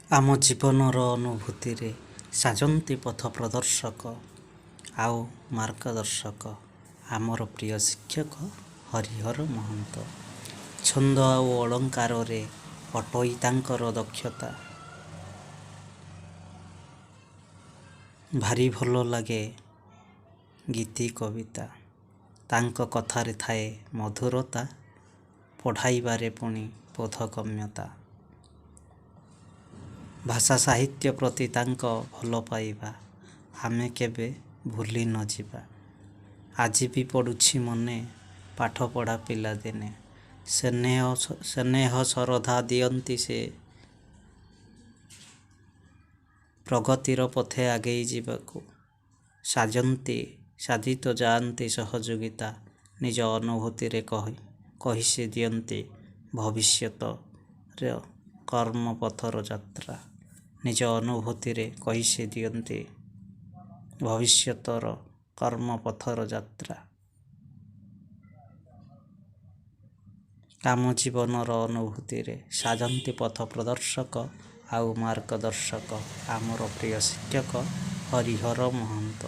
ଆମ ଜୀବନର ଅନୁଭୂତିରେ ସାଜନ୍ତି ପଥ ପ୍ରଦର୍ଶକ ଆଉ ମାର୍ଗଦର୍ଶକ ଆମର ପ୍ରିୟ ଶିକ୍ଷକ ହରିହର ମହନ୍ତ। ଛନ୍ଦ ଆଉ ଅଳଙ୍କାରରେ ଅଟୋଇ ତାଙ୍କର ଦକ୍ଷତା। ଭାରି ଭଲ ଲାଗେ ଗୀତି କବିତା। ତାଙ୍କ କଥାରେ ଥାଏ ମଧୁରତା, ପଢ଼ାଇବାରେ ପୁଣି ବୋଧଗମ୍ୟତା। ଭାଷା ସାହିତ୍ୟ ପ୍ରତି ତାଙ୍କ ଭଲ ପାଇବା ଆମେ କେବେ ଭୁଲି ନ ଯିବା। ଆଜି ବି ପଡ଼ୁଛି ମନେ ପାଠପଢ଼ା ପିଲାଦିନେ। ସ୍ନେହ ଶ୍ରଦ୍ଧା ଦିଅନ୍ତି ସେ, ପ୍ରଗତିର ପଥେ ଆଗେଇ ଯିବାକୁ। ସାଜିତ ଯାଆନ୍ତି ସହଯୋଗିତା, ନିଜ ଅନୁଭୂତିରେ କହି ସେ ଦିଅନ୍ତି ଭବିଷ୍ୟତର କର୍ମପଥର ଯାତ୍ରା। ନିଜ ଅନୁଭୂତିରେ କହି ସେ ଦିଅନ୍ତି ଭବିଷ୍ୟତର କର୍ମପଥର ଯାତ୍ରା। ଆମ ଜୀବନର ଅନୁଭୂତିରେ ସାଜନ୍ତି ପଥ ପ୍ରଦର୍ଶକ ଆଉ ମାର୍ଗଦର୍ଶକ ଆମର ପ୍ରିୟ ଶିକ୍ଷକ ହରିହର ମହନ୍ତ।